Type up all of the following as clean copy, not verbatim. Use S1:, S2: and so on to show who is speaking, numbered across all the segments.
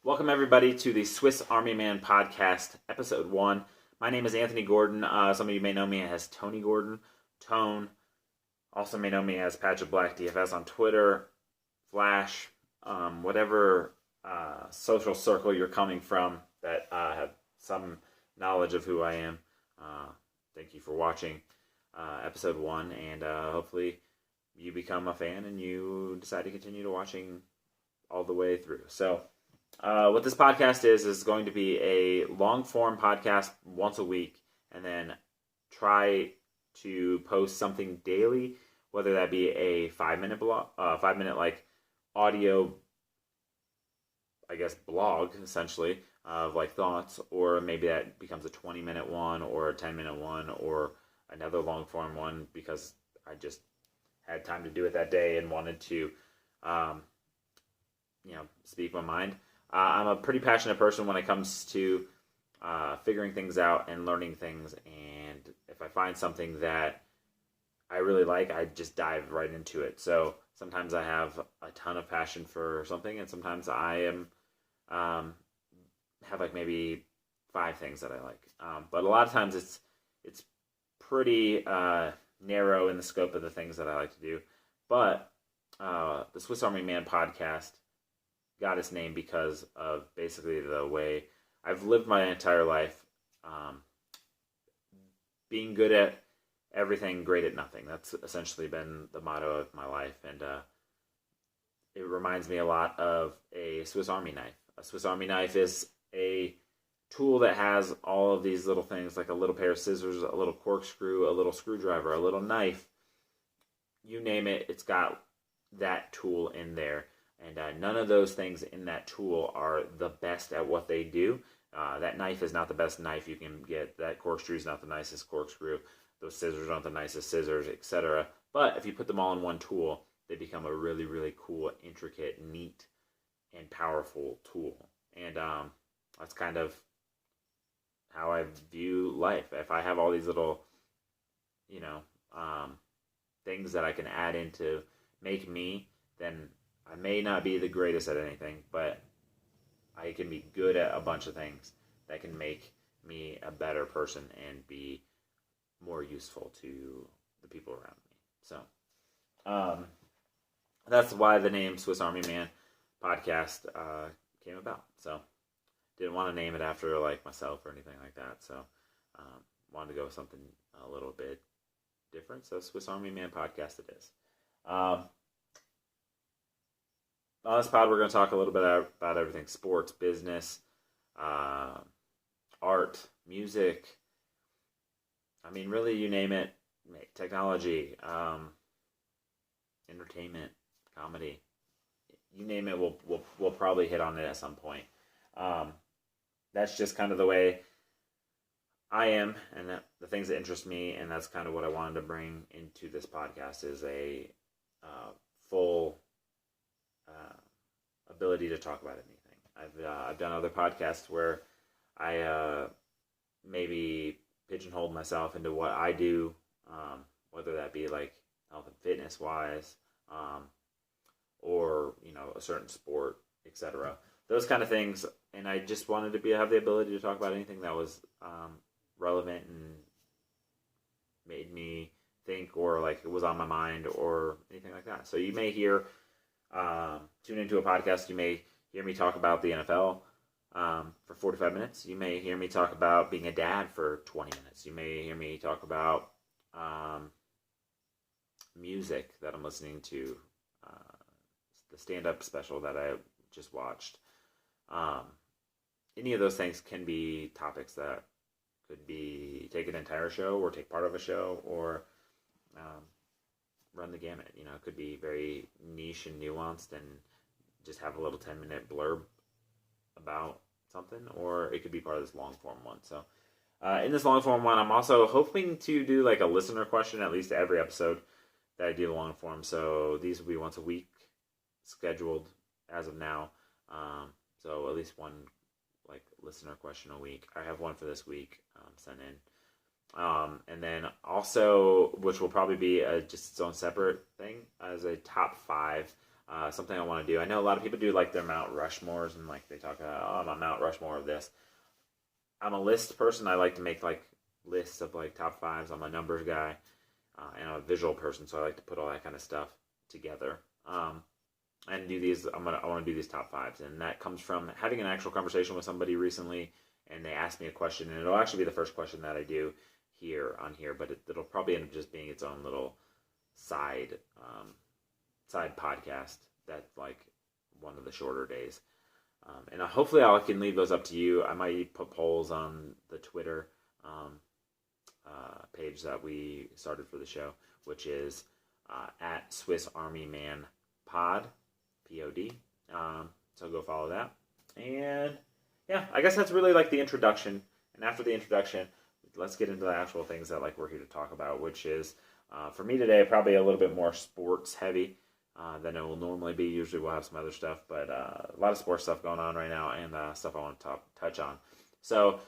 S1: Welcome, everybody, to the Swiss Army Man podcast, episode 1. My name is Anthony Gordon. Some of you may know me as Tony Gordon, Tone. Also may know me as Patch of Black DFS on Twitter, Flash, whatever social circle you're coming from that have some knowledge of who I am. Thank you for watching episode 1, and hopefully you become a fan and you decide to continue to watching all the way through. So, what this podcast is going to be a long-form podcast once a week, and then try to post something daily, whether that be a 5-minute like audio, I guess, blog essentially of like thoughts, or maybe that becomes a 20-minute one or a 10-minute one or another long-form one because I just had time to do it that day and wanted to, speak my mind. I'm a pretty passionate person when it comes to figuring things out and learning things. And if I find something that I really like, I just dive right into it. So sometimes I have a ton of passion for something, and sometimes I am have like maybe 5 things that I like. But a lot of times it's pretty narrow in the scope of the things that I like to do. But the Swiss Army Man podcast got its name because of basically the way I've lived my entire life, being good at everything, great at nothing. That's essentially been the motto of my life, and it reminds me a lot of a Swiss Army knife. A Swiss Army knife is a tool that has all of these little things, like a little pair of scissors, a little corkscrew, a little screwdriver, a little knife. You name it, it's got that tool in there. And none of those things in that tool are the best at what they do. That knife is not the best knife you can get. That corkscrew is not the nicest corkscrew. Those scissors aren't the nicest scissors, etc. But if you put them all in one tool, they become a really, really cool, intricate, neat, and powerful tool. And that's kind of how I view life. If I have all these little, things that I can add in to make me, then I may not be the greatest at anything, but I can be good at a bunch of things that can make me a better person and be more useful to the people around me. So, that's why the name Swiss Army Man podcast came about. So, didn't want to name it after like myself or anything like that. So, wanted to go with something a little bit different. So, Swiss Army Man podcast it is. On this pod, we're going to talk a little bit about everything: sports, business, art, music. I mean, really, you name it. Technology, entertainment, comedy. You name it, we'll probably hit on it at some point. That's just kind of the way I am, and the things that interest me, and that's kind of what I wanted to bring into this podcast is a full ability to talk about anything. I've done other podcasts where I maybe pigeonholed myself into what I do, whether that be like health and fitness wise, or a certain sport, etc. Those kind of things, and I just wanted to have the ability to talk about anything that was relevant and made me think, or like it was on my mind, or anything like that. So you may hear. Tune into a podcast, you may hear me talk about the NFL for 45 minutes. You may hear me talk about being a dad for 20 minutes. You may hear me talk about music that I'm listening to, the stand-up special that I just watched. Any of those things can be topics that could be take an entire show or take part of a show or run the gamut. It could be very niche and nuanced and just have a little 10-minute blurb about something, or it could be part of this long-form one. So in this long-form one, I'm also hoping to do like a listener question at least every episode that I do long-form. So these will be once a week scheduled as of now. So at least one like listener question a week. I have one for this week sent in. And then also, which will probably be just its own separate thing, as a top 5 something I want to do. I know a lot of people do like their Mount Rushmores and like they talk about, oh, I'm a Mount Rushmore of this. I'm a list person. I like to make like lists of like top fives. I'm a numbers guy, and I'm a visual person, so I like to put all that kind of stuff together. And do these. I want to do these top fives, and that comes from having an actual conversation with somebody recently, and they asked me a question, and it'll actually be the first question that I do here, but it'll probably end up just being its own little side podcast. That's like one of the shorter days. And hopefully I can leave those up to you. I might put polls on the Twitter page that we started for the show, which is at Swiss Army Man Pod, Pod. So go follow that. And yeah, I guess that's really like the introduction. And after the introduction, let's get into the actual things that like we're here to talk about, which is for me today probably a little bit more sports heavy than it will normally be. Usually we'll have some other stuff, but a lot of sports stuff going on right now and stuff I want to touch on. So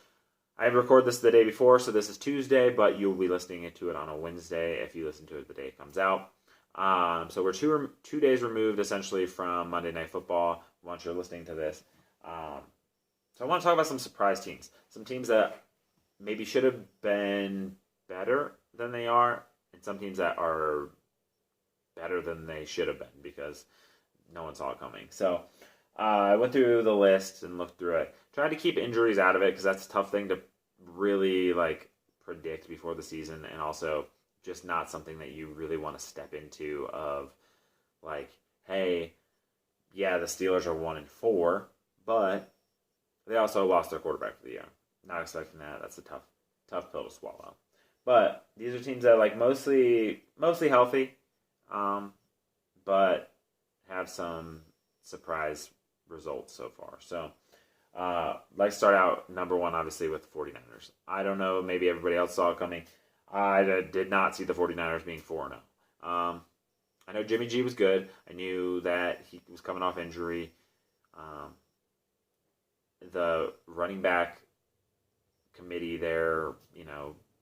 S1: I record this the day before, so this is Tuesday, but you'll be listening to it on a Wednesday if you listen to it the day it comes out. So we're 2 days removed essentially from Monday Night Football once you're listening to this. So I want to talk about some surprise teams. Some teams that maybe should have been better than they are, and some teams that are better than they should have been because no one saw it coming. So I went through the list and looked through it. Tried to keep injuries out of it because that's a tough thing to really like predict before the season, and also just not something that you really want to step into of like, hey, yeah, the Steelers are 1-4, but they also lost their quarterback for the year. Not expecting that. That's a tough pill to swallow. But these are teams that are like mostly healthy, but have some surprise results so far. So let's start out number one, obviously, with the 49ers. I don't know, maybe everybody else saw it coming. I did not see the 49ers being 4-0. I know Jimmy G was good. I knew that he was coming off injury. The running back committee there,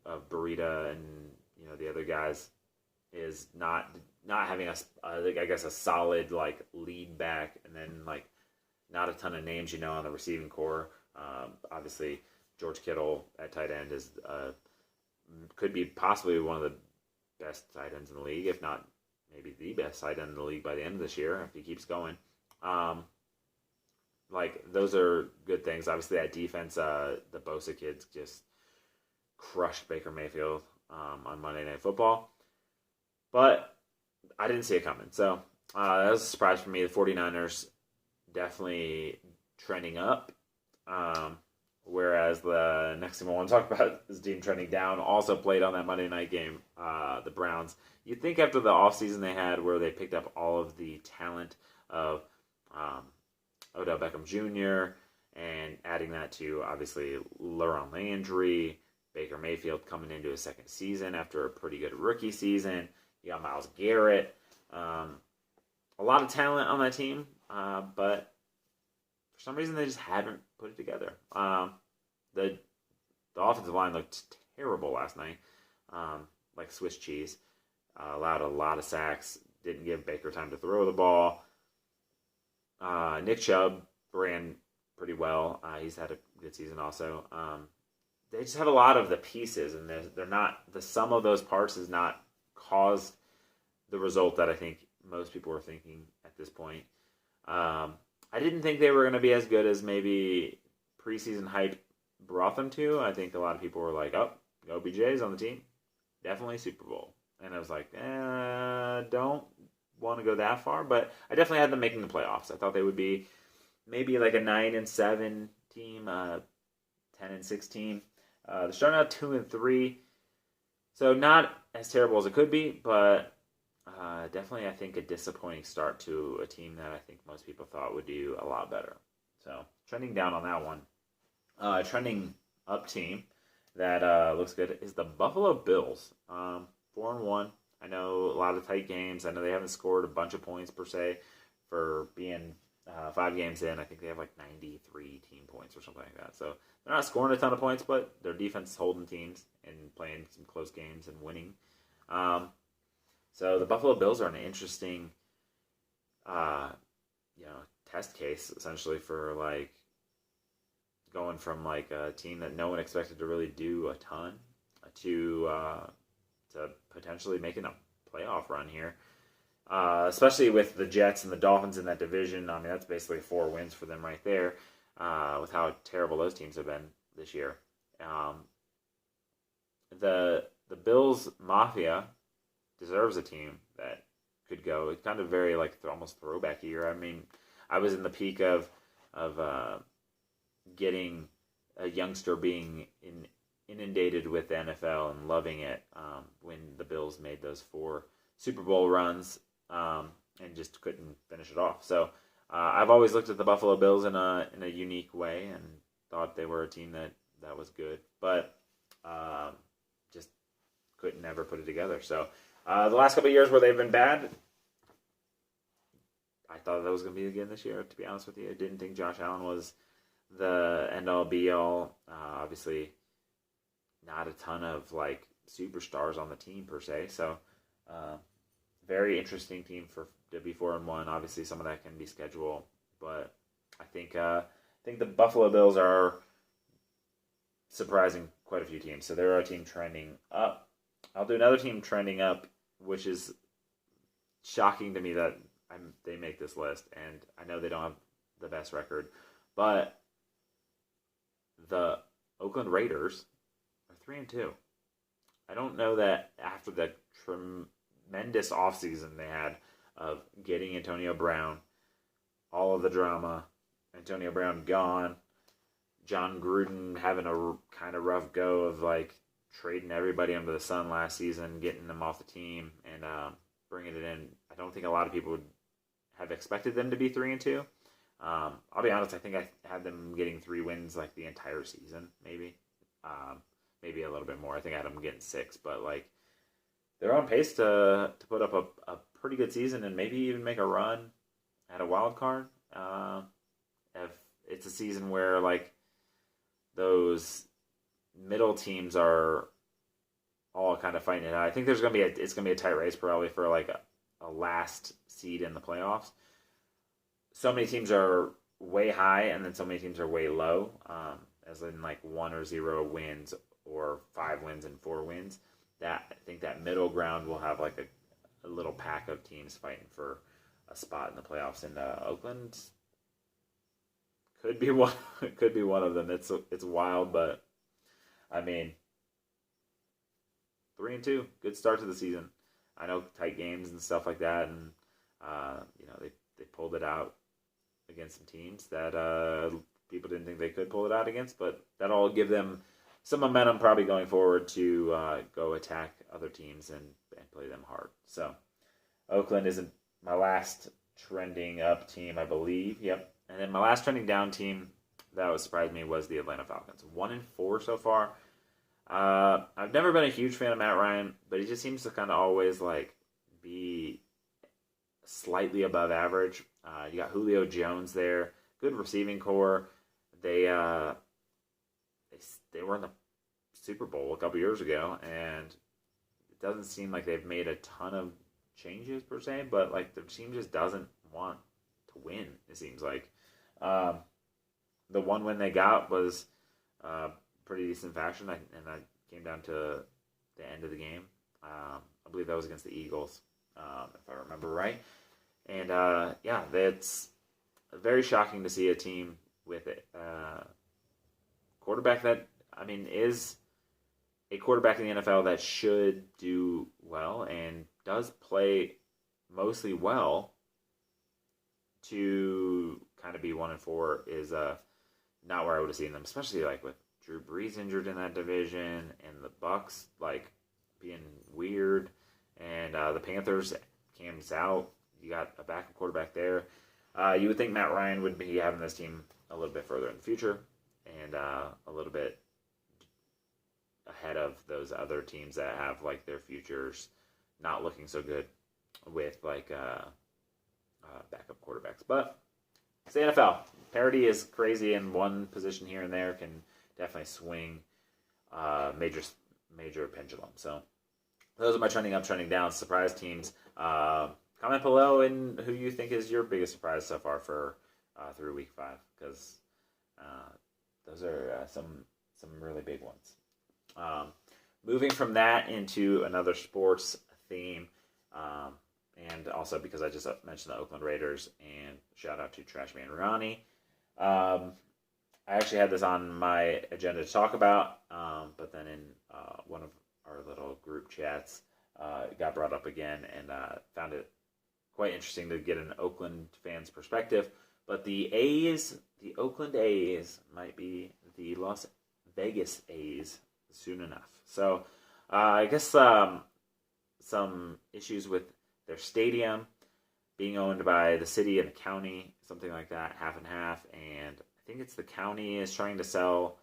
S1: of Burita and, the other guys is not having a solid, like, lead back, and then, like, not a ton of names, on the receiving core. Obviously, George Kittle at tight end is could be possibly one of the best tight ends in the league, if not maybe the best tight end in the league by the end of this year if he keeps going. Those are good things. Obviously, that defense, the Bosa kids just crushed Baker Mayfield on Monday Night Football. But I didn't see it coming. So that was a surprise for me. The 49ers definitely trending up. Whereas the next team I want to talk about is the team trending down. Also played on that Monday night game, the Browns. You'd think after the offseason they had where they picked up all of the talent of Odell Beckham Jr. and adding that to, obviously, Laurent Landry, Baker Mayfield coming into his second season after a pretty good rookie season. You got Myles Garrett. A lot of talent on that team, but for some reason they just haven't put it together. The offensive line looked terrible last night, like Swiss cheese. Allowed a lot of sacks, didn't give Baker time to throw the ball. Nick Chubb ran pretty well. He's had a good season also. They just have a lot of the pieces, and they're not, the sum of those parts has not caused the result that I think most people were thinking at this point. I didn't think they were going to be as good as maybe preseason hype brought them to. I think a lot of people were like, oh, OBJ's on the team. Definitely Super Bowl. And I was like, don't want to go that far, but I definitely had them making the playoffs. I thought they would be maybe like a 9-7 team, 10-6 team. They're starting out 2-3, so not as terrible as it could be, but definitely I think a disappointing start to a team that I think most people thought would do a lot better. So trending down on that one. Trending up team that looks good is the Buffalo Bills. 4-1. I know a lot of tight games. I know they haven't scored a bunch of points per se for being 5 games in. I think they have like 93 team points or something like that. So they're not scoring a ton of points, but their defense is holding teams and playing some close games and winning. So the Buffalo Bills are an interesting test case essentially for like going from like a team that no one expected to really do a ton to potentially making a playoff run here. Especially with the Jets and the Dolphins in that division. I mean, that's basically 4 wins for them right there, with how terrible those teams have been this year. The Bills Mafia deserves a team that could go. It's kind of very like almost throwback year. I mean, I was in the peak of getting a youngster being inundated with the NFL and loving it when the Bills made those 4 Super Bowl runs and just couldn't finish it off. So I've always looked at the Buffalo Bills in a unique way and thought they were a team that was good, but just couldn't ever put it together. So the last couple of years where they've been bad, I thought that was going to be again this year, to be honest with you. I didn't think Josh Allen was the end-all, be-all. Obviously, not a ton of like superstars on the team per se. So, very interesting team to be 4-1. Obviously, some of that can be schedule, but I think the Buffalo Bills are surprising quite a few teams. So they're a team trending up. I'll do another team trending up, which is shocking to me that they make this list, and I know they don't have the best record, but the Oakland Raiders are 3-2. I don't know that after the tremendous offseason they had of getting Antonio Brown, all of the drama, Antonio Brown gone, John Gruden having a kind of rough go of like trading everybody under the sun last season, getting them off the team, and bringing it in. I don't think a lot of people would have expected them to be 3-2. I'll be honest, I think I had them getting 3 wins like the entire season, maybe. Maybe a little bit more. I think I had them getting 6, but like they're on pace to put up a pretty good season and maybe even make a run at a wild card. If it's a season where like those middle teams are all kind of fighting it out. I think it's gonna be a tight race probably for like a last seed in the playoffs. So many teams are way high, and then so many teams are way low, as in like 1 or 0 wins or 5 wins and 4 wins. I think that middle ground will have like a little pack of teams fighting for a spot in the playoffs. And Oakland could be one. Could be one of them. It's wild, but I mean, 3-2, good start to the season. I know tight games and stuff like that, and they pulled it out against some teams that people didn't think they could pull it out against, but that'll give them some momentum probably going forward to go attack other teams and play them hard. So Oakland isn't my last trending up team, I believe. Yep. And then my last trending down team that surprised me was the Atlanta Falcons. 1-4 so far. I've never been a huge fan of Matt Ryan, but he just seems to kind of always like be slightly above average. You got Julio Jones there, good receiving core. They were in the Super Bowl a couple years ago, and it doesn't seem like they've made a ton of changes per se, but like the team just doesn't want to win. It seems like the one win they got was pretty decent fashion, and that came down to the end of the game. I believe that was against the Eagles, if I remember right. And it's very shocking to see a team with a quarterback that, I mean, is a quarterback in the NFL that should do well and does play mostly well, to kind of be 1-4 is not where I would have seen them, especially like with Drew Brees injured in that division and the Bucs like being weird, and the Panthers, Cam's out. You got a backup quarterback there. You would think Matt Ryan would be having this team a little bit further in the future and a little bit ahead of those other teams that have like their futures not looking so good with like backup quarterbacks. But it's the NFL. Parity is crazy, and one position here and there can definitely swing major pendulum. So those are my trending up, trending down surprise teams. comment below and who you think is your biggest surprise so far for through week 5, because those are some really big ones. Moving from that into another sports theme, and also because I just mentioned the Oakland Raiders, and shout out to Trashman Ronnie. I actually had this on my agenda to talk about, but then in one of our little group chats, it got brought up again, and found it quite interesting to get an Oakland fan's perspective. But the Oakland A's might be the Las Vegas A's soon enough. So I guess some issues with their stadium being owned by the city and the county, something like that, half and half. And I think it's the county is trying to sell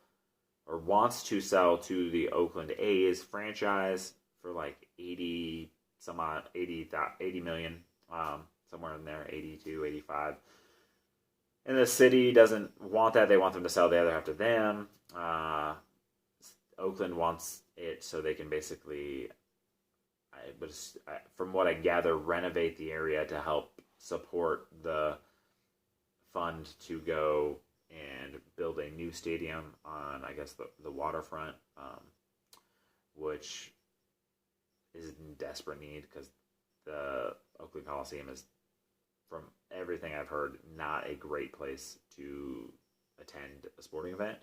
S1: or wants to sell to the Oakland A's franchise for like 80 million, somewhere in there, 82, 85. And the city doesn't want that. They want them to sell the other half to them. Oakland wants it so they can basically, from what I gather, renovate the area to help support the fund to go and build a new stadium on, I guess, the waterfront, which is in desperate need because the Oakland Coliseum is, from everything I've heard, not a great place to attend a sporting event,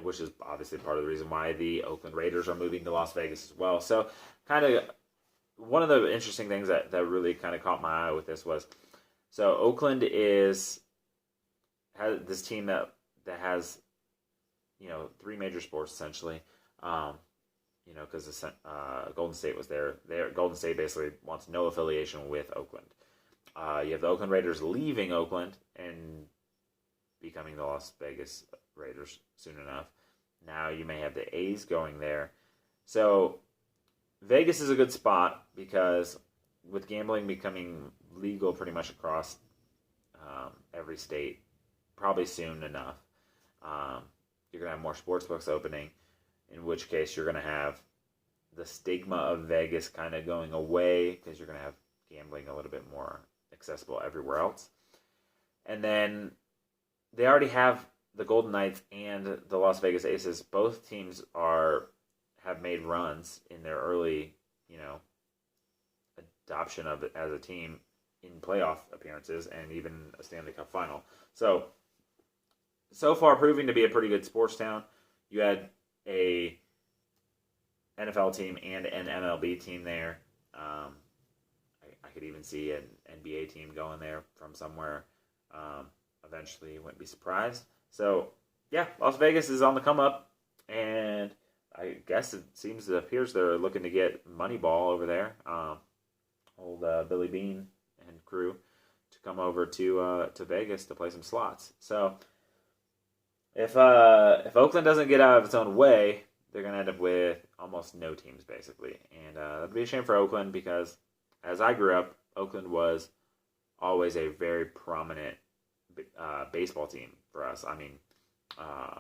S1: which is obviously part of the reason why the Oakland Raiders are moving to Las Vegas as well. So kind of one of the interesting things that really kind of caught my eye with this was, so Oakland has this team that has, 3 major sports essentially, because Golden State was there. Golden State basically wants no affiliation with Oakland. You have the Oakland Raiders leaving Oakland and becoming the Las Vegas Raiders soon enough. Now you may have the A's going there. So Vegas is a good spot because with gambling becoming legal pretty much across every state, probably soon enough, you're going to have more sports books opening, in which case you're going to have the stigma of Vegas kind of going away because you're going to have gambling a little bit more accessible everywhere else. And then they already have the Golden Knights and the Las Vegas Aces. Both teams have made runs in their early, adoption of it as a team in playoff appearances and even a Stanley Cup final. So far proving to be a pretty good sports town. You had a NFL team and an MLB team there. I could even see an NBA team going there from somewhere. Eventually, wouldn't be surprised. So, yeah, Las Vegas is on the come up, and I guess it appears they're looking to get Moneyball over there, old Billy Bean and crew, to come over to Vegas to play some slots. So, if Oakland doesn't get out of its own way, they're going to end up with almost no teams, basically. And that'd be a shame for Oakland because, as I grew up, Oakland was always a very prominent baseball team for us. I mean,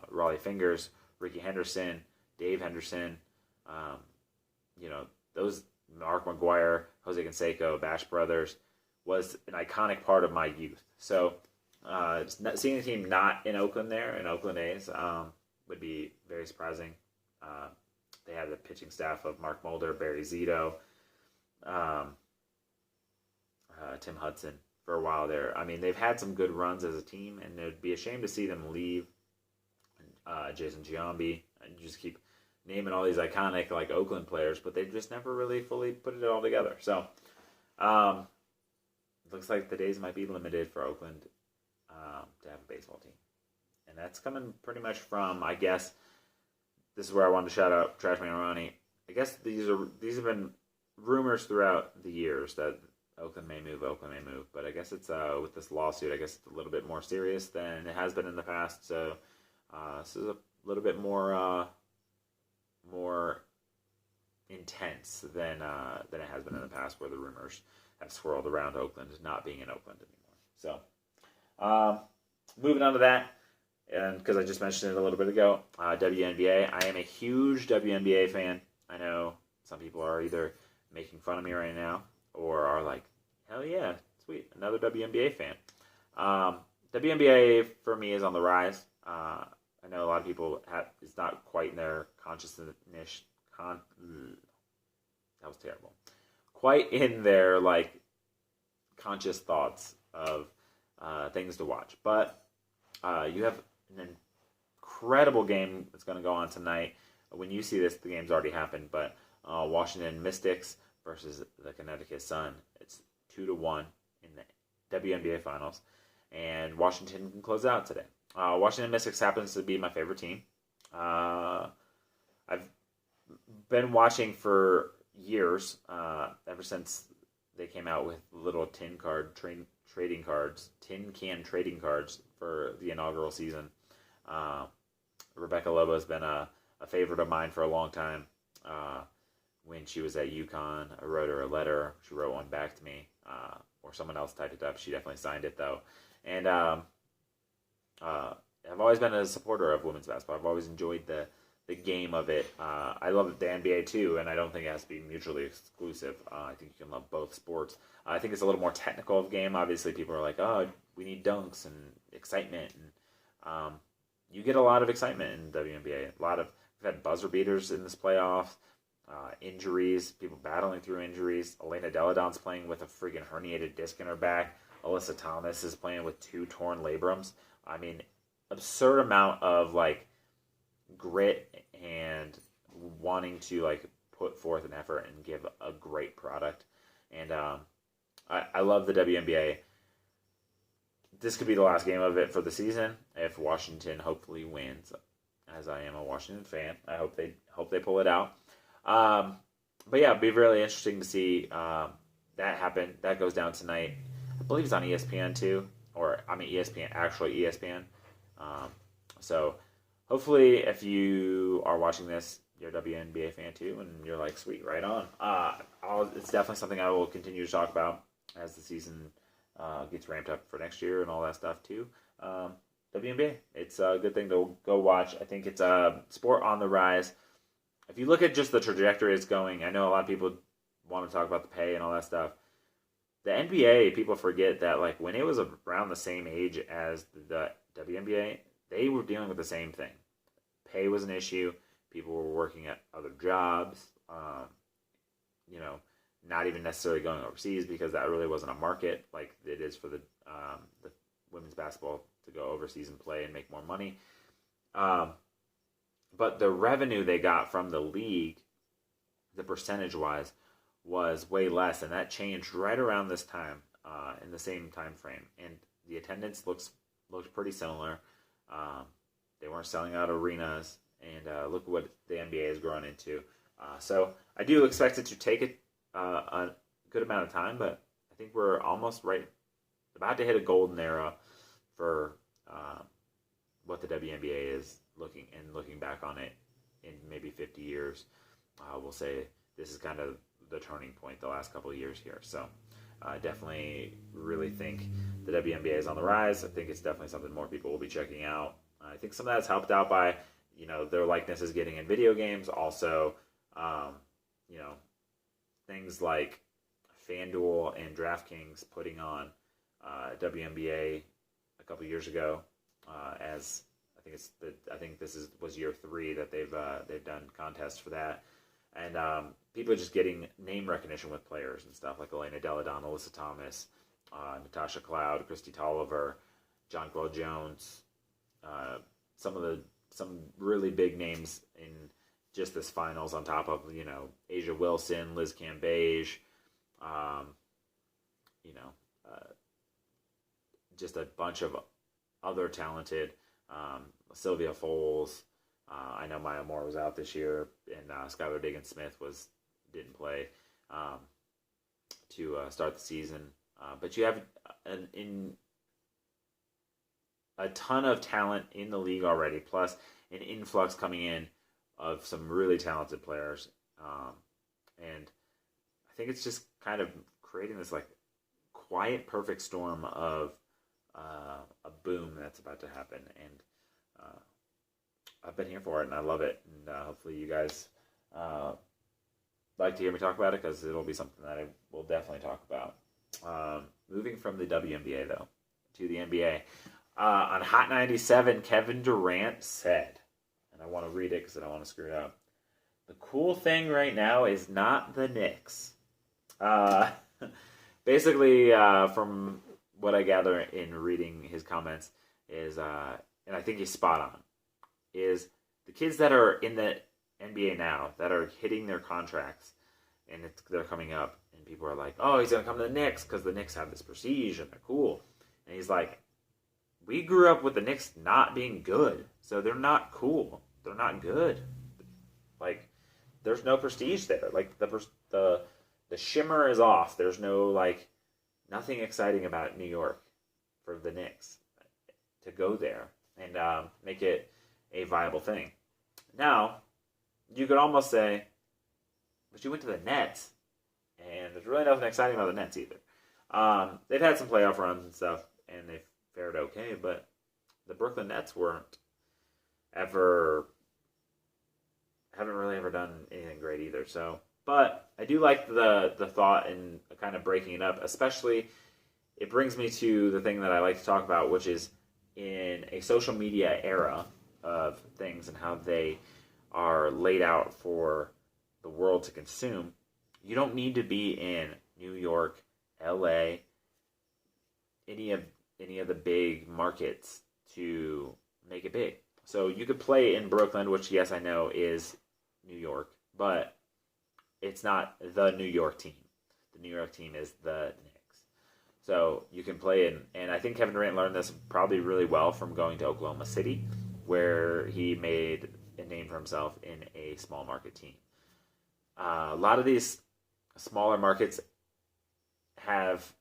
S1: Raleigh Fingers, Ricky Henderson, Dave Henderson, those Mark McGuire, Jose Canseco, Bash Brothers was an iconic part of my youth. So seeing a team not in Oakland there, in Oakland A's, would be very surprising. They had the pitching staff of Mark Mulder, Barry Zito, Tim Hudson for a while there. I mean, they've had some good runs as a team, and it would be a shame to see them leave. Jason Giambi, and just keep naming all these iconic Oakland players, but they just never really fully put it all together. So, looks like the days might be limited for Oakland to have a baseball team, and that's coming pretty much from, I guess, this is where I wanted to shout out Trashman Ronnie. I guess these have been rumors throughout the years that Oakland may move, but I guess it's with this lawsuit, I guess it's a little bit more serious than it has been in the past. So this is a little bit more intense than it has been in the past, where the rumors have swirled around Oakland not being in Oakland anymore. So moving on to that, and because I just mentioned it a little bit ago, WNBA. I am a huge WNBA fan. I know some people are either making fun of me right now, or are like, hell yeah, sweet, another WNBA fan. WNBA for me is on the rise. I know a lot of people it's not quite in their consciousness. That was terrible. Quite in their like conscious thoughts of things to watch, but you have an incredible game that's going to go on tonight. When you see this, the game's already happened, but Washington Mystics versus the Connecticut Sun. It's 2-1 in the WNBA Finals, and Washington can close out today. Washington Mystics happens to be my favorite team. I've been watching for years, ever since they came out with little tin can trading cards for the inaugural season. Rebecca Lobo has been a favorite of mine for a long time. When she was at UConn, I wrote her a letter. She wrote one back to me, or someone else typed it up. She definitely signed it, though. And I've always been a supporter of women's basketball. I've always enjoyed the game of it. I love the NBA, too, and I don't think it has to be mutually exclusive. I think you can love both sports. I think it's a little more technical of game. Obviously, people are like, oh, we need dunks and excitement. And you get a lot of excitement in WNBA. We've had buzzer beaters in this playoff. Injuries, people battling through injuries. Elena Deladon's playing with a friggin' herniated disc in her back. Alyssa Thomas is playing with 2 torn labrums. I mean, absurd amount of like grit and wanting to like put forth an effort and give a great product. And I love the WNBA. This could be the last game of it for the season if Washington hopefully wins. As I am a Washington fan, I hope they pull it out. But yeah, it'd be really interesting to see that happen. That goes down tonight. I believe it's on ESPN too, ESPN. So hopefully, if you are watching this, you're a WNBA fan too, and you're like, sweet, right on. It's definitely something I will continue to talk about as the season gets ramped up for next year and all that stuff too. WNBA, it's a good thing to go watch. I think it's a sport on the rise. If you look at just the trajectory it's going, I know a lot of people want to talk about the pay and all that stuff. The NBA, people forget that like when it was around the same age as the WNBA, they were dealing with the same thing. Pay was an issue. People were working at other jobs. Not even necessarily going overseas because that really wasn't a market like it is for the women's basketball to go overseas and play and make more money. But the revenue they got from the league, the percentage-wise, was way less, and that changed right around this time, in the same time frame. And the attendance looked pretty similar. They weren't selling out arenas, and look what the NBA has grown into. So I do expect it to take a good amount of time, but I think we're almost about to hit a golden era for what the WNBA is looking back on it in maybe 50 years. We'll say this is kind of the turning point the last couple of years here. So I definitely really think the WNBA is on the rise. I think it's definitely something more people will be checking out. I think some of that's helped out by, their likeness is getting in video games. Also, things like FanDuel and DraftKings putting on WNBA a couple years ago, as I think this was year 3 that they've done contests for that, and people are just getting name recognition with players and stuff like Elena Deladon, Alyssa Thomas, Natasha Cloud, Christy Tolliver, Jonquel Jones, some really big names in just this finals on top of Asia Wilson, Liz Cambage, just a bunch of other talented. Sylvia Foles. I know Maya Moore was out this year, and Skylar Diggins-Smith didn't play to start the season. But you have a ton of talent in the league already, plus an influx coming in of some really talented players. And I think it's just kind of creating this like quiet, perfect storm of a boom that's about to happen. And I've been here for it, and I love it. And hopefully you guys like to hear me talk about it because it'll be something that I will definitely talk about. Moving from the WNBA, though, to the NBA. On Hot 97, Kevin Durant said, and I want to read it because I don't want to screw it up. The cool thing right now is not the Knicks. Basically, from what I gather in reading his comments, is, and I think he's spot on, is the kids that are in the NBA now, that are hitting their contracts, and they're coming up, and people are like, oh, he's going to come to the Knicks because the Knicks have this prestige, and they're cool. And he's like, we grew up with the Knicks not being good, so they're not cool. They're not good. Like, there's no prestige there. Like, the shimmer is off. There's no, like, nothing exciting about New York for the Knicks to go there and make it a viable thing. Now, you could almost say, but you went to the Nets, and there's really nothing exciting about the Nets either. They've had some playoff runs and stuff, and they've fared okay, but the Brooklyn Nets haven't really ever done anything great either. So, but I do like the thought and kind of breaking it up, especially it brings me to the thing that I like to talk about, which is in a social media era of things and how they are laid out for the world to consume. You don't need to be in New York, LA, any of the big markets to make it big. So you could play in Brooklyn, which, yes, I know is New York, but it's not the New York team. The New York team is the Knicks. So you can play in, and I think Kevin Durant learned this probably really well from going to Oklahoma City, where he made a name for himself in a small market team. A lot of these smaller markets have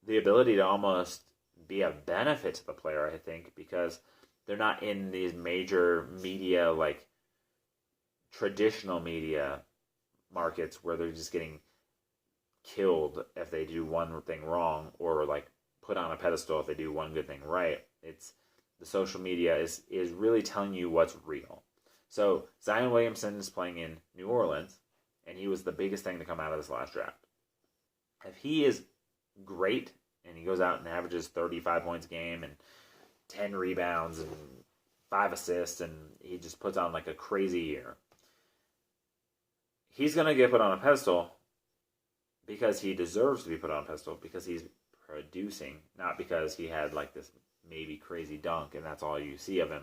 S1: the ability to almost be a benefit to the player, I think, because they're not in these major media, like traditional media markets where they're just getting killed if they do one thing wrong or like put on a pedestal if they do one good thing right. It's the social media is really telling you what's real. So Zion Williamson is playing in New Orleans, and he was the biggest thing to come out of this last draft. If he is great and he goes out and averages 35 points a game and 10 rebounds and 5 assists, and he just puts on like a crazy year, he's going to get put on a pedestal because he deserves to be put on a pedestal because he's producing, not because he had like this maybe crazy dunk and that's all you see of him.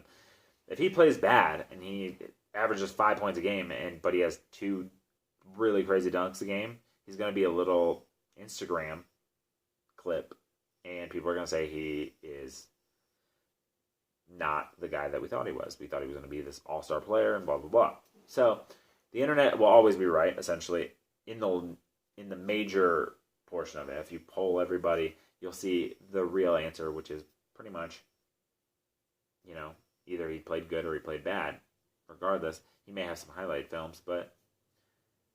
S1: If he plays bad and he averages 5 points a game but he has 2 really crazy dunks a game, he's going to be a little Instagram clip, and people are going to say he is not the guy that we thought he was. We thought he was going to be this all-star player and blah, blah, blah. So the internet will always be right, essentially, in the major portion of it. If you poll everybody, you'll see the real answer, which is pretty much, either he played good or he played bad. Regardless, he may have some highlight films, but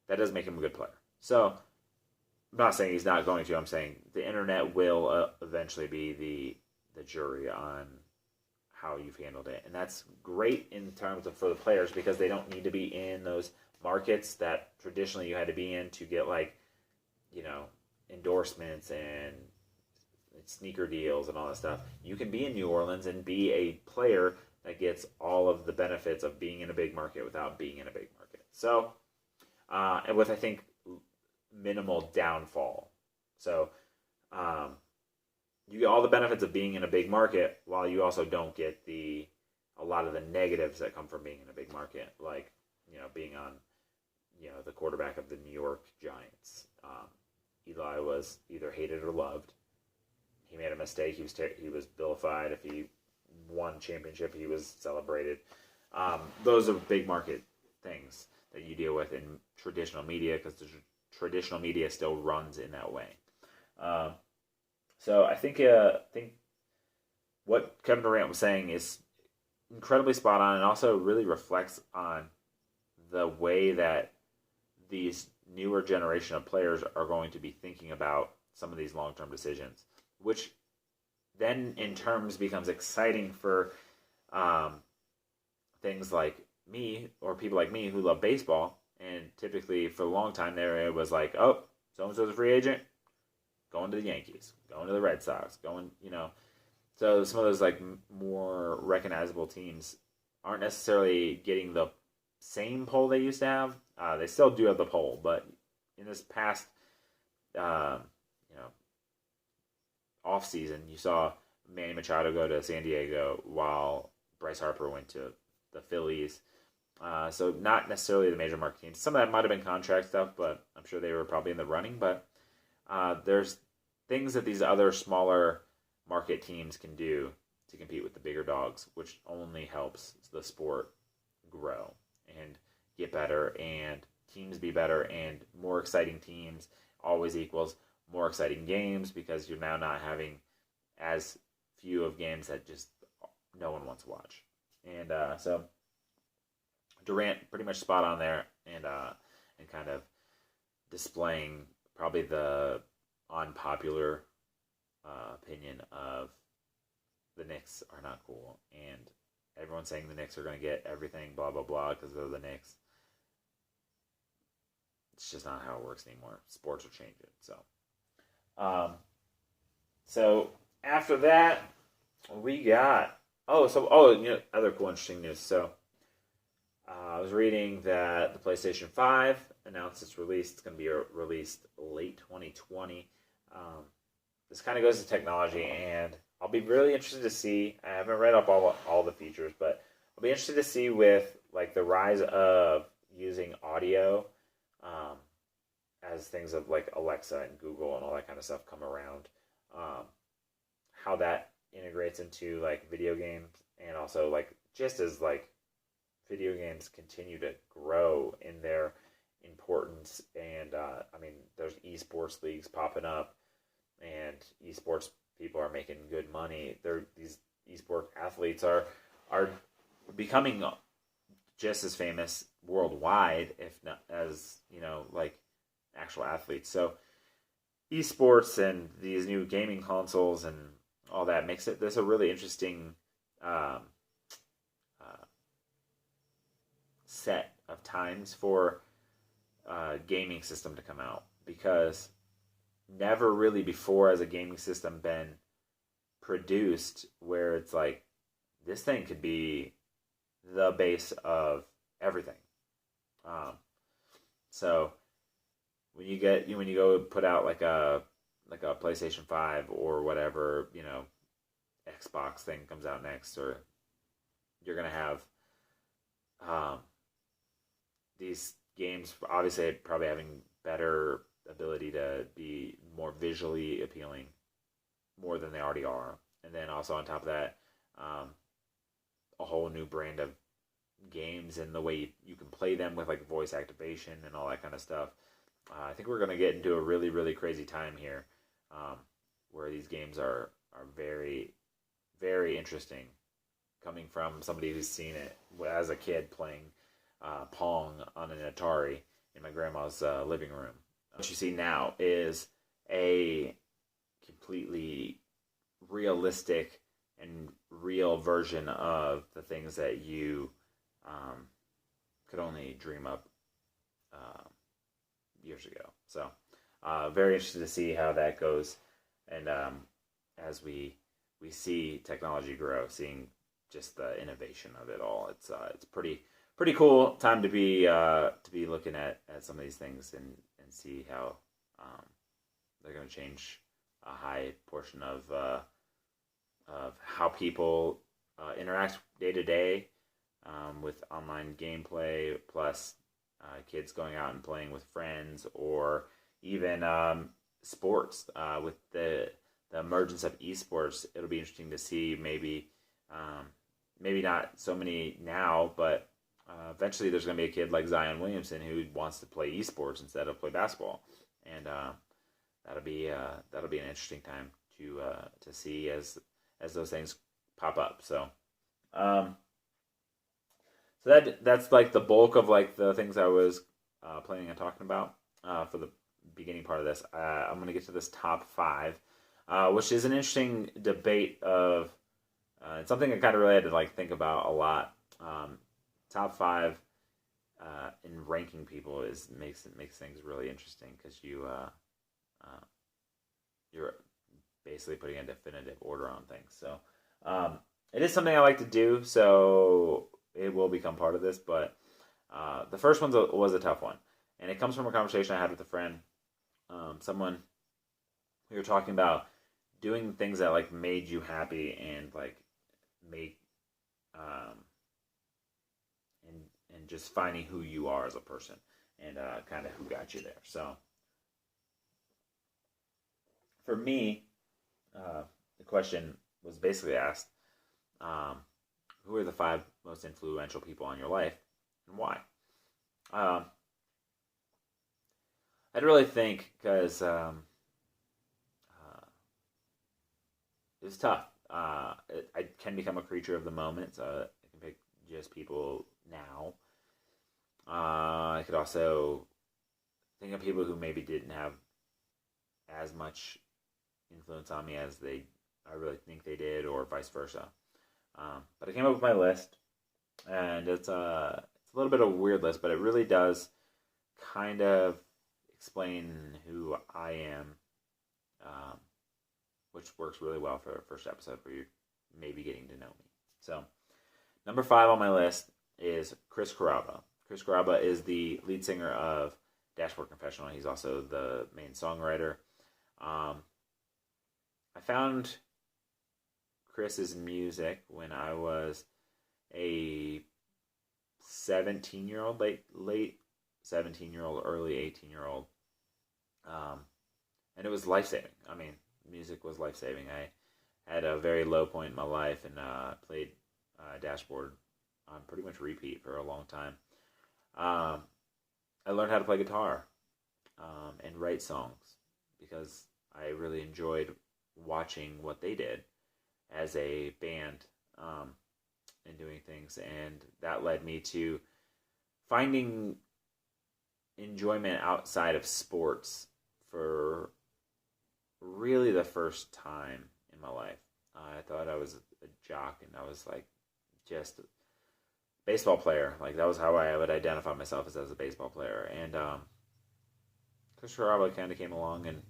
S1: that doesn't make him a good player. So I'm not saying he's not going to. I'm saying the internet will eventually be the jury on how you've handled it. And that's great in terms of for the players because they don't need to be in those markets that traditionally you had to be in to get endorsements and sneaker deals and all that stuff. You can be in New Orleans and be a player that gets all of the benefits of being in a big market without being in a big market. So, and with, I think, minimal downfall. So, you get all the benefits of being in a big market while you also don't get a lot of the negatives that come from being in a big market, like, being on, the quarterback of the New York Giants. Eli was either hated or loved. He made a mistake. He was vilified. If he won championship, he was celebrated. Those are big market things that you deal with in traditional media because the traditional media still runs in that way. So I think what Kevin Durant was saying is incredibly spot on and also really reflects on the way that these newer generation of players are going to be thinking about some of these long-term decisions, which then in terms becomes exciting for things like me or people like me who love baseball And typically, for a long time there, it was like, oh, so-and-so's a free agent, going to the Yankees, going to the Red Sox, going, So some of those like more recognizable teams aren't necessarily getting the same pull they used to have. They still do have the pull, but in this past, off season, you saw Manny Machado go to San Diego while Bryce Harper went to the Phillies. So not necessarily the major market teams. Some of that might have been contract stuff, but I'm sure they were probably in the running. But there's things that these other smaller market teams can do to compete with the bigger dogs, which only helps the sport grow and get better, and teams be better, and more exciting teams always equals more exciting games, because you're now not having as few of games that just no one wants to watch. And so Durant pretty much spot on there, and kind of displaying probably the unpopular opinion of the Knicks are not cool, and everyone's saying the Knicks are going to get everything, blah, blah, blah, because they're the Knicks. It's just not how it works anymore. Sports are changing. So after that, we got other cool interesting news. So I was reading that the PlayStation 5 announced its release. It's going to be released late 2020. This kind of goes to technology, and I'll be really interested to see. I haven't read up all the features, but I'll be interested to see with like the rise of using audio as things of like Alexa and Google and all that kind of stuff come around, how that integrates into like video games, and also like just as like video games continue to grow in their importance, and there's esports leagues popping up, and esports people are making good money. These esports athletes are becoming just as famous worldwide, if not as like actual athletes. So esports and these new gaming consoles and all that makes this a really interesting set of times for a gaming system to come out, because never really before has a gaming system been produced where it's like this thing could be the base of everything. So when you go put out like a PlayStation 5 or whatever, Xbox thing comes out next, or you're gonna have these games obviously probably having better ability to be more visually appealing, more than they already are, and then also on top of that, a whole new brand of games and the way you can play them with like voice activation and all that kind of stuff. I think we're going to get into a really, really crazy time here, where these games are very, very interesting, coming from somebody who's seen it as a kid playing Pong on an Atari in my grandma's living room. What you see now is a completely realistic and real version of the things that you could only dream up years ago. So very interested to see how that goes, and as we see technology grow, seeing just the innovation of it all, it's pretty cool time to be looking at some of these things and see how they're going to change a high portion of how people interact day to day with online gameplay, plus kids going out and playing with friends, or even sports. With the emergence of esports, it'll be interesting to see maybe not so many now, but eventually there's going to be a kid like Zion Williamson who wants to play esports instead of play basketball, and that'll be an interesting time to see as those things pop up. So that's like the bulk of like the things I was planning on talking about for the beginning part of this. I'm going to get to this top 5, which is an interesting debate of it's something I kind of really had to like think about a lot. Top 5 in ranking people makes things really interesting because you're basically putting a definitive order on things. So it is something I like to do, so it will become part of this. But the first one was a tough one, and it comes from a conversation I had with a friend. Someone we were talking about doing things that like made you happy and like make and just finding who you are as a person and kind of who got you there. So for me, the question was basically asked, who are the 5 most influential people in your life and why? I had to really think because it was tough. I can become a creature of the moment, so I can pick just people now. I could also think of people who maybe didn't have as much influence on me as I really think they did, or vice versa. But I came up with my list, and it's a little bit of a weird list, but it really does kind of explain who I am, which works really well for the first episode where you're maybe getting to know me. So, number 5 on my list is Chris Carrabba. Chris Carrabba is the lead singer of Dashboard Confessional. He's also the main songwriter. I found Chris's music when I was a 17-year-old, late 17-year-old, early 18-year-old. And it was life-saving. I mean, music was life-saving. I had a very low point in my life and played Dashboard on pretty much repeat for a long time. I learned how to play guitar and write songs because I really enjoyed watching what they did as a band and doing things. And that led me to finding enjoyment outside of sports for really the first time in my life. I thought I was a jock and I was like just a baseball player. Like that was how I would identify myself as a baseball player. And Chris Carrabba kind of came along and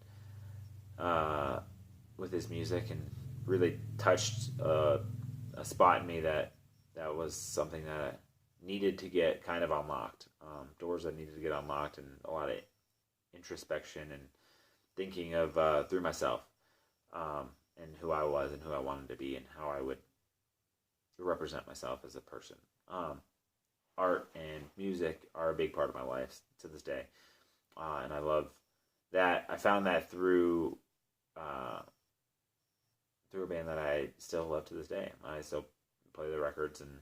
S1: with his music and really touched a spot in me that was something that I needed to get kind of unlocked. Doors that needed to get unlocked and a lot of introspection and thinking of through myself and who I was and who I wanted to be and how I would represent myself as a person. Art and music are a big part of my life to this day, and I love that. I found that through a band that I still love to this day. I still play the records, and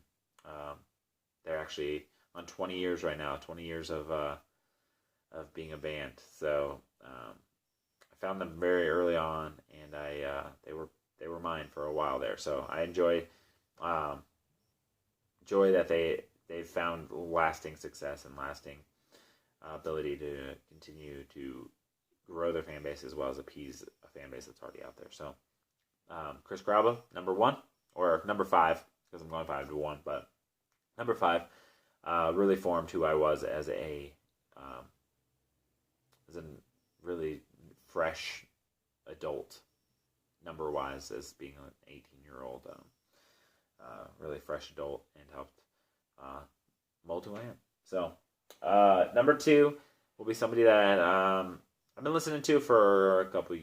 S1: they're actually on 20 years right now. 20 years of being a band. So I found them very early on, and they were mine for a while there. So I enjoy that they found lasting success and lasting ability to continue to grow their fan base as well as appease a fan base that's already out there. So Chris Carrabba, number 1, or number 5, because I'm going 5 to 1, but number 5 really formed who I was as a really fresh adult, number-wise, as being an 18-year-old, really fresh adult, and helped mold who I am. So, number 2 will be somebody that I've been listening to for a couple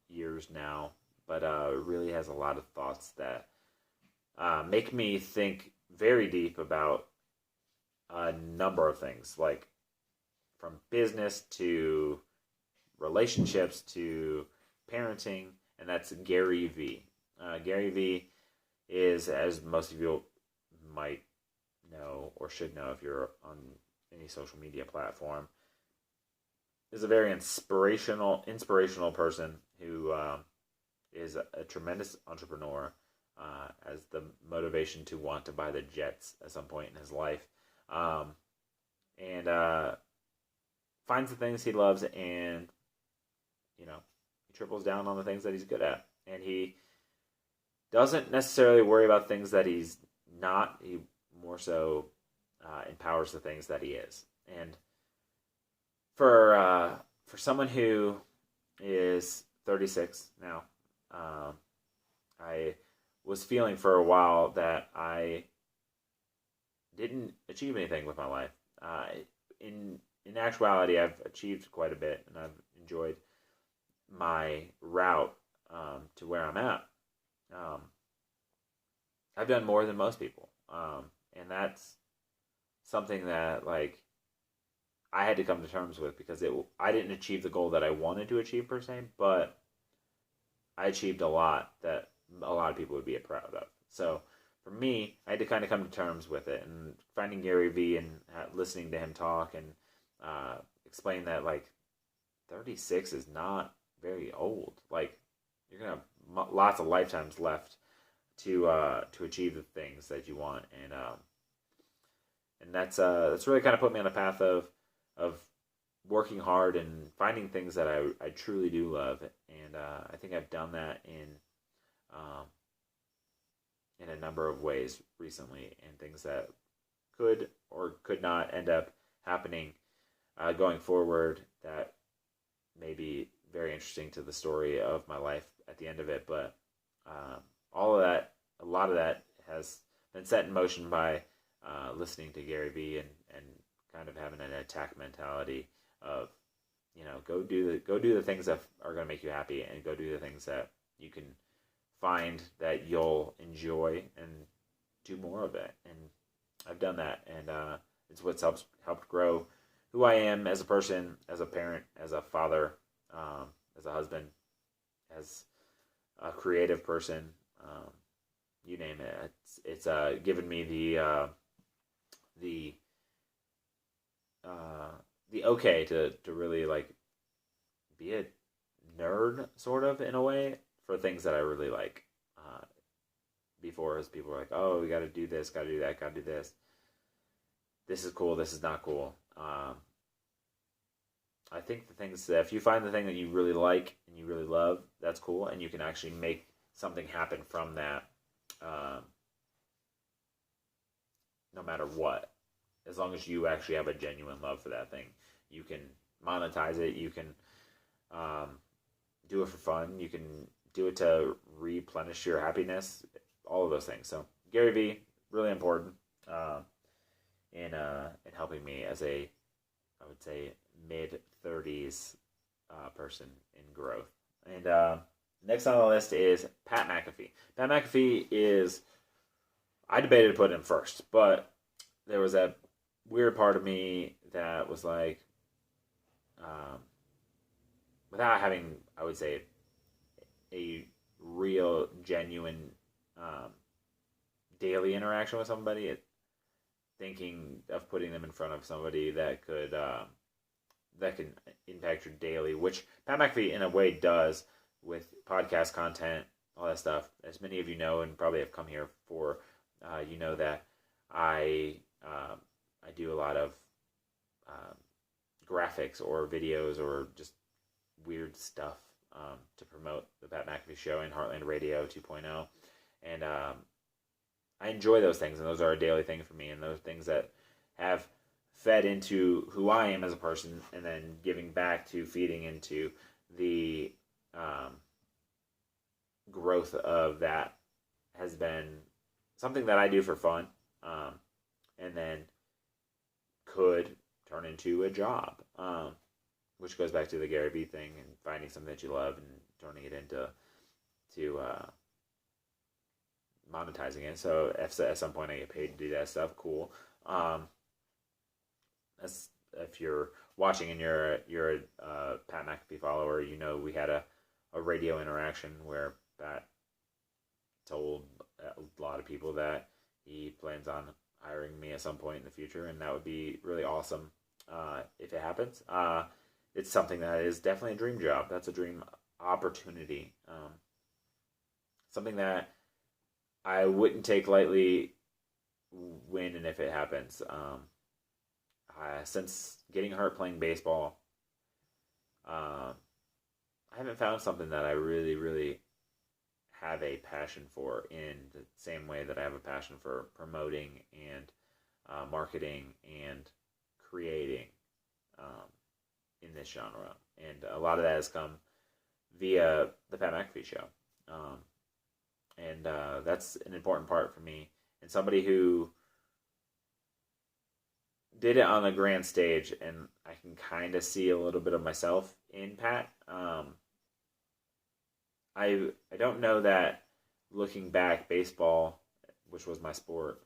S1: years now, but really has a lot of thoughts that make me think very deep about a number of things, like from business to relationships to parenting, and that's Gary Vee. Gary Vee is, as most of you might know or should know if you're on any social media platform, is a very inspirational person who is a tremendous entrepreneur, has the motivation to want to buy the Jets at some point in his life, and finds the things he loves, and he triples down on the things that he's good at, and he doesn't necessarily worry about things that he's not. He more so empowers the things that he is. And for someone who is 36 now, I was feeling for a while that I didn't achieve anything with my life. In actuality, I've achieved quite a bit, and I've enjoyed my route to where I'm at. I've done more than most people, and that's something that like I had to come to terms with because I didn't achieve the goal that I wanted to achieve per se, but I achieved a lot that a lot of people would be proud of. So for me, I had to kind of come to terms with it, and finding Gary Vee and listening to him talk and explain that like 36 is not very old. Like you're gonna have lots of lifetimes left to achieve the things that you want, and that's really kind of put me on a path of working hard and finding things that I truly do love, and I think I've done that in a number of ways recently, and things that could or could not end up happening going forward that may be very interesting to the story of my life at the end of it. But all of that, a lot of that has been set in motion by listening to Gary Vee and kind of having an attack mentality of, go do the things that are going to make you happy, and go do the things that you can find that you'll enjoy, and do more of it. And I've done that, and it's what's helped grow who I am as a person, as a parent, as a father, as a husband, as a creative person. You name it. It's given me the okay to really like be a nerd sort of in a way for things that I really like. Before, as people were like, oh, we got to do this, got to do that, got to do this. This is cool. This is not cool. I think the things that if you find the thing that you really like and you really love, that's cool, and you can actually make something happen from that, no matter what. As long as you actually have a genuine love for that thing, you can monetize it. You can do it for fun. You can do it to replenish your happiness. All of those things. So Gary Vee, really important in helping me as I would say, mid-30s person in growth. And next on the list is Pat McAfee. Pat McAfee is, I debated to put him first, but there was that weird part of me that was like, without having, I would say, a real, genuine daily interaction with somebody, thinking of putting them in front of somebody that could that can impact your daily, which Pat McAfee in a way does with podcast content, all that stuff. As many of you know, and probably have come here for, you know that I do a lot of graphics or videos or just weird stuff to promote the Pat McAfee Show and Heartland Radio 2.0, and I enjoy those things, and those are a daily thing for me, and those things that have fed into who I am as a person, and then giving back to feeding into the growth of that has been something that I do for fun, and then could turn into a job, which goes back to the Gary Vee thing and finding something that you love and turning it into monetizing it. So at some point I get paid to do that stuff, cool. As if you're watching and you're a Pat McAfee follower, you know we had a radio interaction where Pat told a lot of people that he plans on hiring me at some point in the future, and that would be really awesome if it happens. It's something that is definitely a dream job. That's a dream opportunity. Something that I wouldn't take lightly when and if it happens. Since getting hurt playing baseball, I haven't found something that I really, really have a passion for in the same way that I have a passion for promoting and marketing and creating in this genre. And a lot of that has come via the Pat McAfee show. And that's an important part for me. And somebody who did it on a grand stage, and I can kind of see a little bit of myself in Pat. I don't know that looking back, baseball, which was my sport,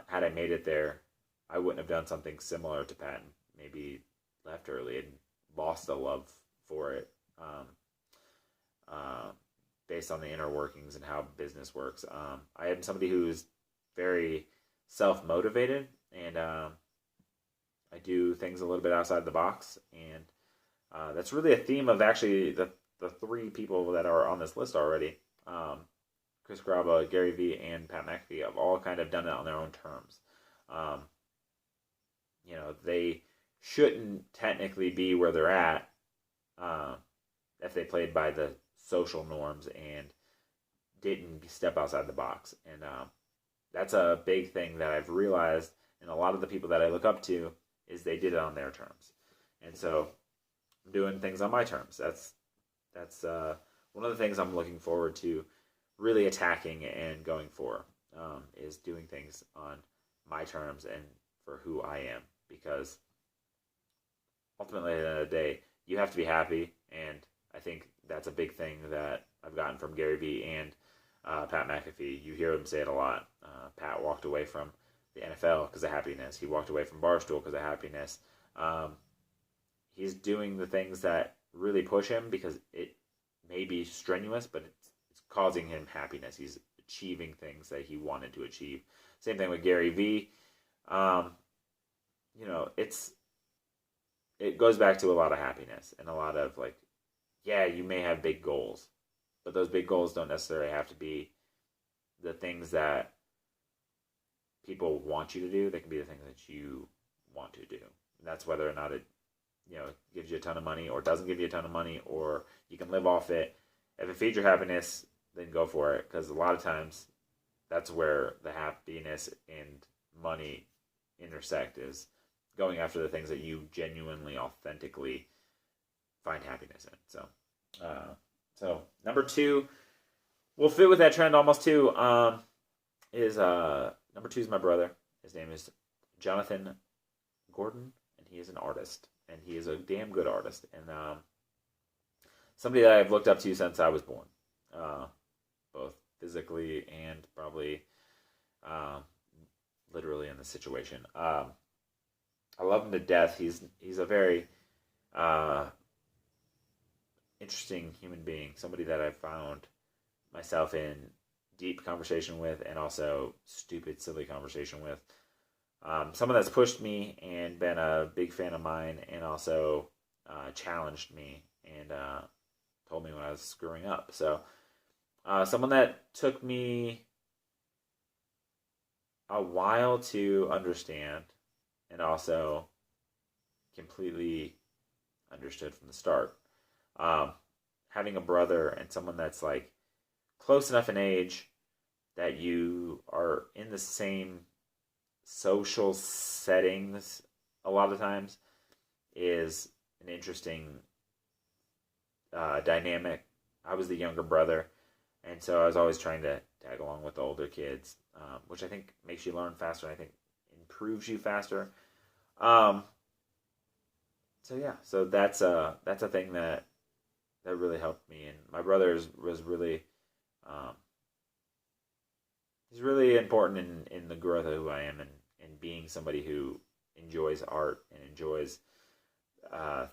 S1: had I made it there, I wouldn't have done something similar to Pat. Maybe left early and lost a love for it, based on the inner workings and how business works. I am somebody who's very self-motivated, and I do things a little bit outside the box, and that's really a theme of actually the three people that are on this list already. Chris Graba, Gary Vee, and Pat McAfee have all kind of done it on their own terms. They shouldn't technically be where they're at if they played by the social norms and didn't step outside the box. And that's a big thing that I've realized, and a lot of the people that I look up to is they did it on their terms. And so I'm doing things on my terms. That's one of the things I'm looking forward to really attacking and going for, is doing things on my terms and for who I am. Because ultimately, at the end of the day, you have to be happy, and I think that's a big thing that I've gotten from Gary Vee and Pat McAfee. You hear him say it a lot. Pat walked away from the NFL because of happiness. He walked away from Barstool because of happiness. He's doing the things that really push him because it may be strenuous, but it's causing him happiness. He's achieving things that he wanted to achieve. Same thing with Gary Vee. It goes back to a lot of happiness and a lot of you may have big goals, but those big goals don't necessarily have to be the things that people want you to do. They can be the things that you want to do. And that's whether or not it, gives you a ton of money or doesn't give you a ton of money, or you can live off it. If it feeds your happiness, then go for it. Because a lot of times that's where the happiness and money intersect, is going after the things that you genuinely, authentically find happiness in. So number 2 will fit with that trend almost too. Is number 2 is my brother. His name is Jonathan Gordon, and he is an artist, and he is a damn good artist, and somebody that I've looked up to since I was born, both physically and probably literally in the situation. I love him to death. He's a very interesting human being, somebody that I've found myself in deep conversation with, and also stupid, silly conversation with. Someone that's pushed me and been a big fan of mine, and also challenged me and told me when I was screwing up. So someone that took me a while to understand, and also completely understood from the start. Having a brother and someone that's close enough in age that you are in the same social settings a lot of times is an interesting dynamic. I was the younger brother, and so I was always trying to tag along with the older kids, which I think makes you learn faster, and I think improves you faster. So that's a thing that really helped me. And my brother was really he's really important in the growth of who I am, and being somebody who enjoys art and enjoys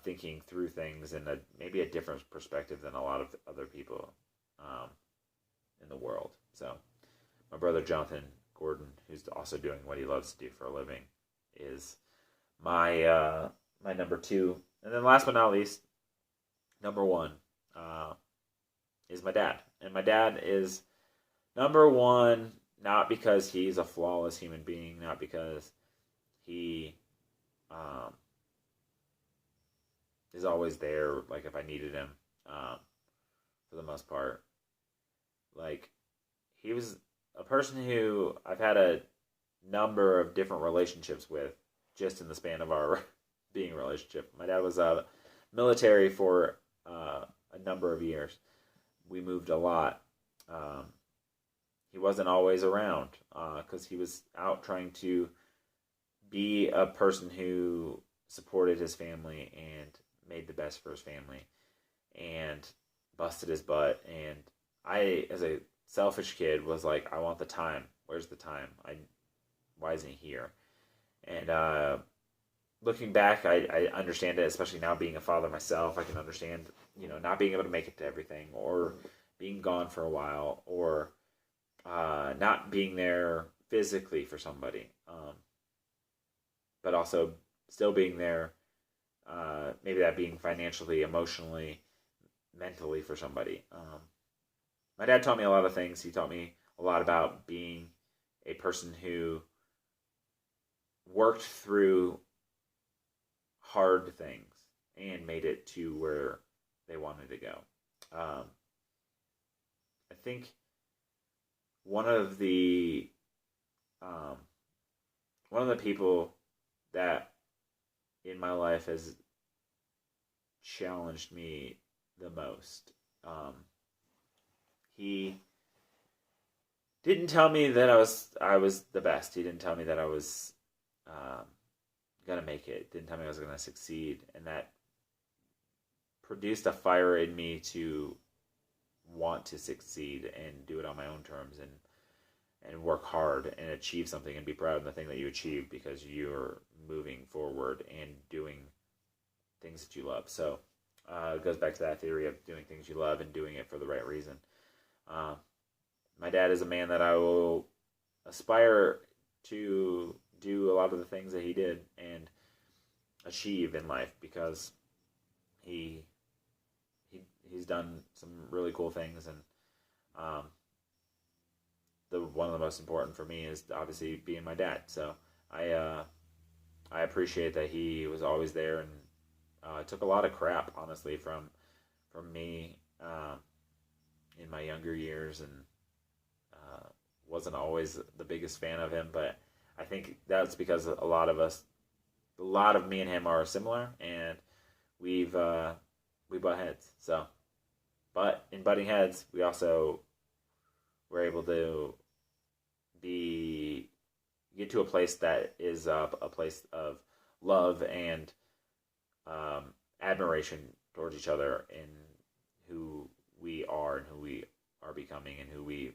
S1: thinking through things in maybe a different perspective than a lot of other people in the world. So my brother Jonathan Gordon, who's also doing what he loves to do for a living, is my number 2. And then last but not least, number 1 is my dad. And my dad is number 1 not because he's a flawless human being, not because he is always there, if I needed him, for the most part. He was a person who I've had a number of different relationships with just in the span of our being relationship. My dad was military for a number of years. We moved a lot. He wasn't always around because he was out trying to be a person who supported his family and made the best for his family and busted his butt. And I, as a selfish kid, was like, I want the time. Where's the time? Why isn't he here? And looking back, I understand it, especially now being a father myself. I can understand, not being able to make it to everything, or being gone for a while, or not being there physically for somebody, but also still being there, maybe that being financially, emotionally, mentally for somebody. My dad taught me a lot of things. He taught me a lot about being a person who worked through hard things and made it to where they wanted to go. I think one of the people that in my life has challenged me the most. He didn't tell me that I was the best. He didn't tell me that I was gonna make it. Didn't tell me I was gonna succeed, and that produced a fire in me to want to succeed and do it on my own terms and work hard and achieve something and be proud of the thing that you achieve because you're moving forward and doing things that you love. So it goes back to that theory of doing things you love and doing it for the right reason. My dad is a man that I will aspire to do a lot of the things that he did and achieve in life because he's done some really cool things, and one of the most important for me is obviously being my dad. So I appreciate that he was always there, and took a lot of crap, honestly, from me in my younger years, and wasn't always the biggest fan of him, but I think that's because a lot of me and him are similar, and we butt heads. So, but in butting heads, we also were able to get to a place that is a place of love and admiration towards each other in who we are and who we are becoming and who we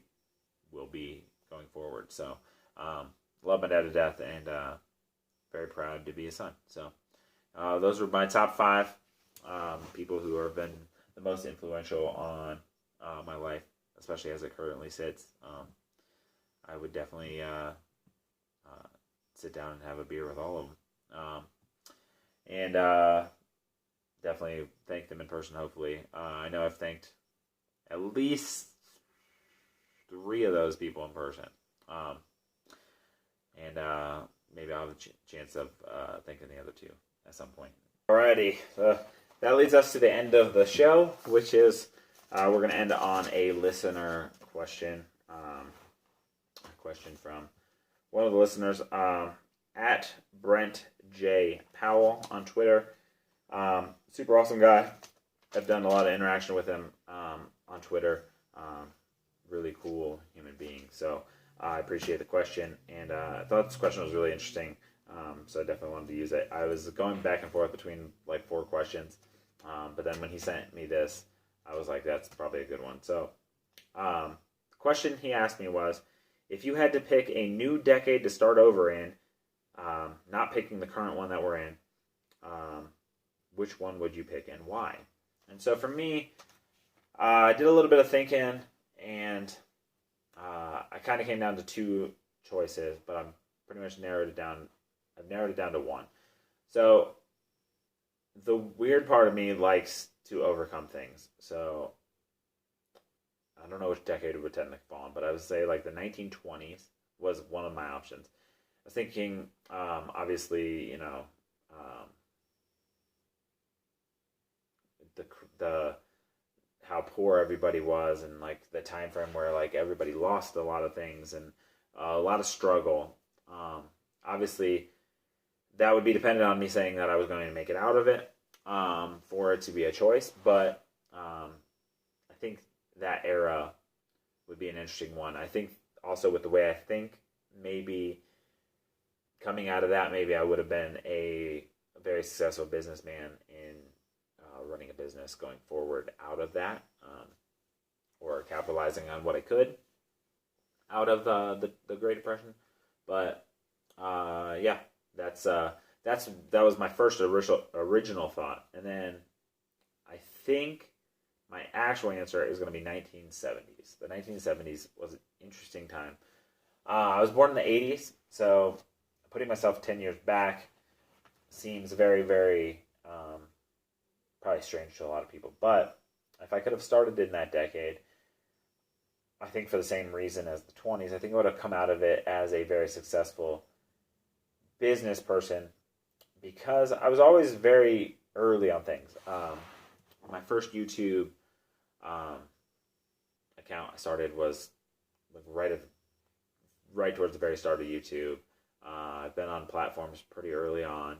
S1: will be going forward. So, love my dad to death, and very proud to be his son. So, those were my top 5 people who have been the most influential on my life, especially as it currently sits. I would definitely sit down and have a beer with all of them, and definitely thank them in person. Hopefully, I know I've thanked at least 3 of those people in person, and maybe I'll have a chance of thinking the other 2 at some point. Alrighty, that leads us to the end of the show, which is we're going to end on a listener question. A question from one of the listeners at Brent J. Powell on Twitter. Super awesome guy. I've done a lot of interaction with him on Twitter. Really cool human being. So I appreciate the question, and I thought this question was really interesting. So I definitely wanted to use it. I was going back and forth between like 4 questions, but then when he sent me this, I was like, that's probably a good one. So the question he asked me was, if you had to pick a new decade to start over in, not picking the current one that we're in, which one would you pick and why? And so for me, I did a little bit of thinking, and I kind of came down to 2 choices, but I'm pretty much narrowed it down. I've narrowed it down to 1. So the weird part of me likes to overcome things. So I don't know which decade it would technically fall on, but I would say like the 1920s was one of my options. I was thinking, obviously, the how poor everybody was, and like the time frame where like everybody lost a lot of things and a lot of struggle. obviously, that would be dependent on me saying that I was going to make it out of it for it to be a choice. But I think that era would be an interesting one. I think also with the way I think, maybe coming out of that, maybe I would have been a very successful businessman in running a business going forward out of that, or capitalizing on what I could out of the Great Depression. But yeah, that was my first original thought, and then I think my actual answer is going to be 1970s. The 1970s was an interesting time. I was born in the 80s, so putting myself 10 years back seems very, very probably strange to a lot of people. But if I could have started in that decade, I think for the same reason as the 20s, I think I would have come out of it as a very successful business person, because I was always very early on things. My first YouTube account I started was like right towards the very start of YouTube. I've been on platforms pretty early on.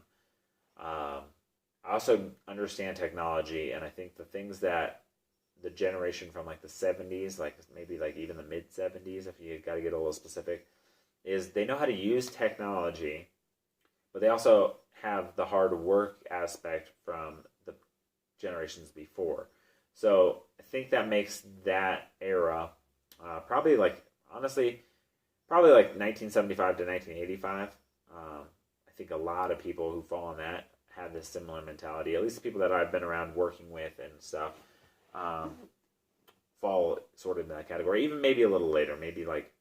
S1: I also understand technology, and I think the things that the generation from like the 70s, like maybe like even the mid 70s, if you got to get a little specific, is they know how to use technology, but they also have the hard work aspect from the generations before. So I think that makes that era probably like 1975 to 1985. I think a lot of people who fall in that have this similar mentality. At least the people that I've been around working with and stuff fall sort of in that category. Even maybe a little later, maybe like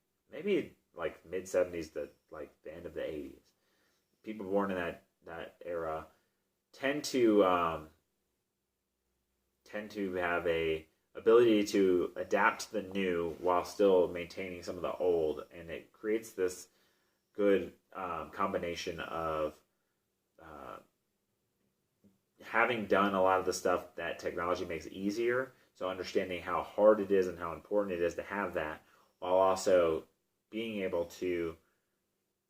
S1: mid 70s to like the end of the 80s. People born in that era tend to have a ability to adapt to the new while still maintaining some of the old, and it creates this good combination of having done a lot of the stuff that technology makes easier, so understanding how hard it is and how important it is to have that, while also being able to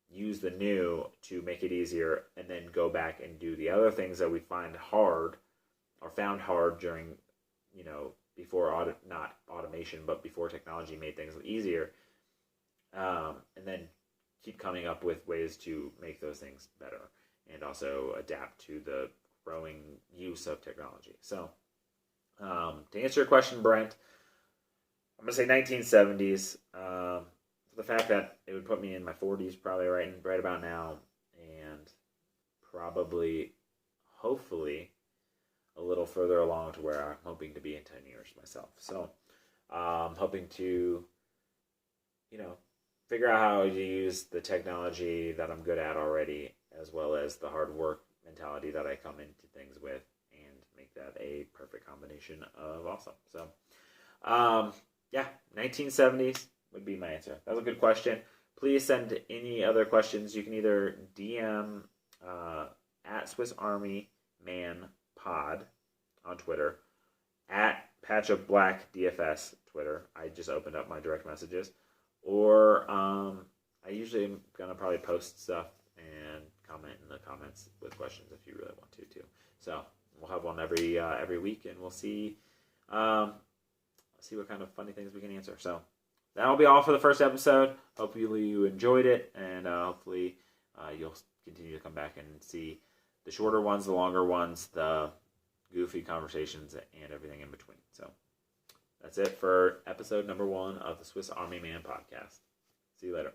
S1: use the new to make it easier, and then go back and do the other things that we find hard or found hard during, before not automation, but before technology made things easier, and then keep coming up with ways to make those things better and also adapt to the growing use of technology. So, to answer your question, Brent, I'm going to say 1970s. The fact that it would put me in my 40s probably right about now, and probably, hopefully, a little further along to where I'm hoping to be in 10 years myself. So, hoping to, figure out how to use the technology that I'm good at already, as well as the hard work mentality that I come into things with, and make that a perfect combination of awesome. So, yeah, 1970s would be my answer. That was a good question. Please send any other questions. You can either DM at Swiss Army Man Pod on Twitter, at Patch of Black DFS Twitter. I just opened up my direct messages. Or I usually am going to probably post stuff and comment in the comments with questions if you really want to too. So we'll have one every week, and we'll see what kind of funny things we can answer. So that'll be all for the first episode. Hopefully you enjoyed it, and hopefully you'll continue to come back and see the shorter ones, the longer ones, the goofy conversations, and everything in between. So that's it for episode number 1 of the Swiss Army Man podcast. See you later.